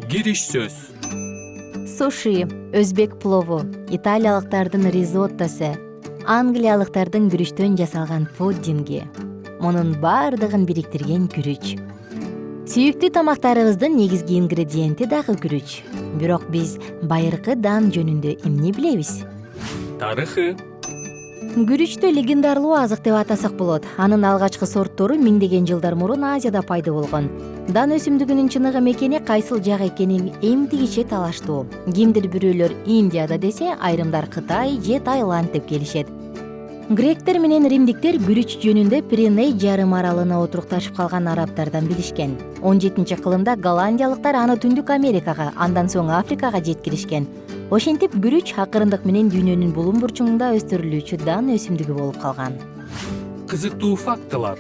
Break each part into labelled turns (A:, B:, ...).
A: Кириш сөз.
B: Суши, өзбек плову, италиялыктардын ризоттосу, англиялыктардын күрүчтөн жасалган пуддинги. Мунун баардыгын бириктирген күрүч. Сүйүктүү тамактарыбыздын негизги ингредиенти дагы күрүч. Бирок биз байыркы дан жөнүндө эмне билебиз?
A: Тарыхы.
B: Күрүчтү легендарлуу азык деп атасак болот. Анын алгачкы сорттору миңдеген жылдар мурун Азияда пайда болгон. Дан өсүмдүгүнүн чыныгы мекени кайсыл жак экенин эмдигиче талаштуу. Кимдир бирөөлөр Индияда десе, айрымдар Кытай же Таиланд деп келишет. Гректер менен римдиктер күрүч жөнүндө Пиреней жарым аралына отурукташып калган арабтардан билишкен. 17-кылымда голландиялыктар аны Түндүк Америкага, андан соң Африкага жеткиришкен. Ошентип күрүч акырындык менен дүйнөнүн булуң бурчуңунда өстүрүлүүчү дан өсүмдүгү болуп калган.
A: Кызыктуу фактылар.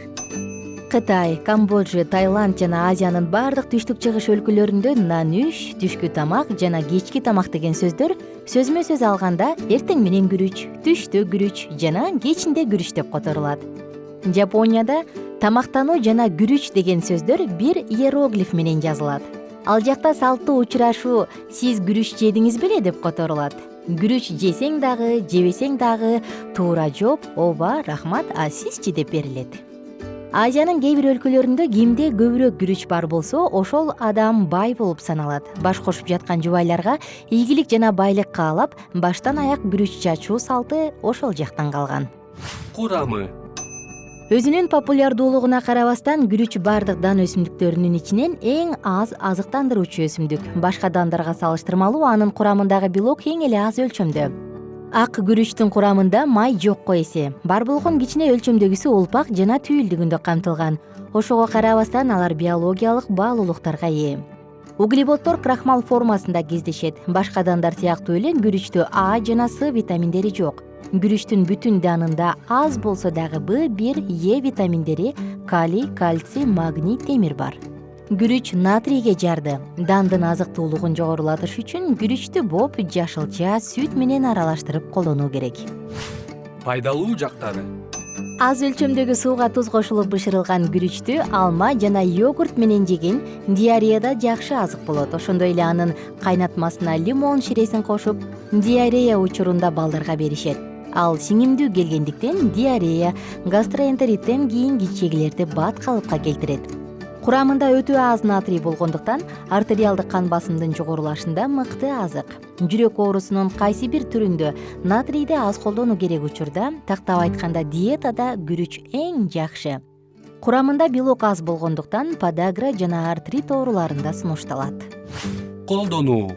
B: Кытай, Камбоджа, Таиланд жана Азиянын бардык түштүк-чыгыш өлкөлөрүндө нанүш, түшкү тамак жана кечки тамак деген сөздөр сөзмө сөз алганда эртең менен күрүч, түштө күрүч жана кечинде күрүч деп которулат. Жапонияда тамактануу жана күрүч деген сөздөр бир иероглиф менен жазылат. Ал жакта салттуу учурашуу «Сиз күрүч жедиңиз беле?» деп которулат. Күрүч жесең дагы, жебесең дагы туура жооп «Ооба, рахмат, а сизчи?» деп берилет. Азиянын кээ бир өлкөлөрүндө кимде көбүрөөк күрүч бар болсо, ошол адам бай болуп саналат. Баш кошуп жаткан жубайларга ийгилик жана байлык каалап, баштан аяк күрүч чачуу салты ошол жактан калган.
A: Курамы.
B: Өзүнүн популярдуулугуна карабастан, күрүч бардык дан өсүмдүктөрүнүн ичинен эң аз азыктандыруучу өсүмдүк. Башка дандарга салыштырмалуу анын курамындагы белок эң эле аз өлчөмдө. Ак күрүчтүн курамында май жокко эсе. Бар болгон кичине өлчөмдөгүсү улпак жана түйүлдүгүндө камтылган. Ошого карабастан алар биологиялык баалуулуктарга ээ. Углеводдор крахмал формасында кездешет. Башка дандар сыяктуу эле күрүчтө А жана С витаминдери жок. Күрүчтүн бүтүн данында аз болсо дагы В1, Е витаминдери, калий, кальций, магний, темир бар. Күрүч натрийге жарды. Дандын азыктуулугун жогорулатыш үчүн күрүчтү боп, жашылча, сүт менен аралаштырып колдонуу керек.
A: Пайдалуу жактары.
B: Аз өлчөмдөгү сууга туз кошулуп бышырылган күрүчтү алма жана йогурт менен жеген диареяда жакшы азык болот. Ошондой эле анын кайнатмасына лимон ширесин кошуп, диарея учурунда балдарга беришет. Ал сиңимдүү келгендиктен диарея, гастроэнтериттен кийин кичегилерди бат калыпка келтирет. Курамында өтө аз натрий болгондуктан артериалдык кан басымдын жогорулашында мыкты азык. Жүрөк оорусунун кайсы бир түрүндө натрийди аз колдонуу керек учурда, тактап айтканда диетада күрүч эң жакшы. Курамында белок аз болгондуктан подагра жана артрит ооруларында сунушталат.
A: Колдонуу.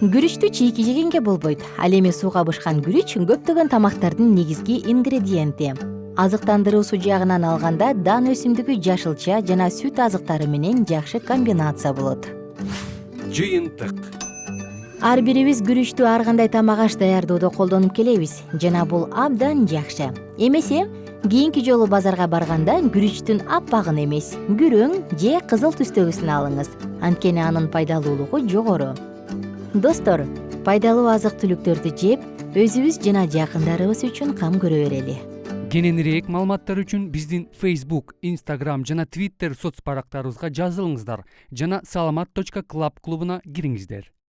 B: Күрүчтү чийки жегенге болбойт. Ал эми сууга бышкан күрүч көптөгөн тамактардын негизги ингредиенти. Азыктандыруусу жагынан алганда дан өсүмдүгү жашылча жана сүт азыктары менен жакшы комбинация болот.
A: Жыйынтык.
B: Ар бирибиз күрүчтү ар кандай тамак аш даярдоодо колдонуп келебиз жана бул абдан жакшы. Эмесе, кийинки жолу базарга барганда күрүчтүн аппагын эмес, күрөң же кызыл түстөгүсүн алыңыз. Анткени анын пайдалуулугу жогору. Достор, пайдалуу азык-түлүктөрдү жеп, өзүбүз жана жакындарыбыз үчүн кам көрө берели.
C: Кененирээк маалыматтар үчүн биздин Facebook, Instagram жана Twitter соц барактарыбызга жазылыңыздар жана salamat.club клубуна кириңиздер.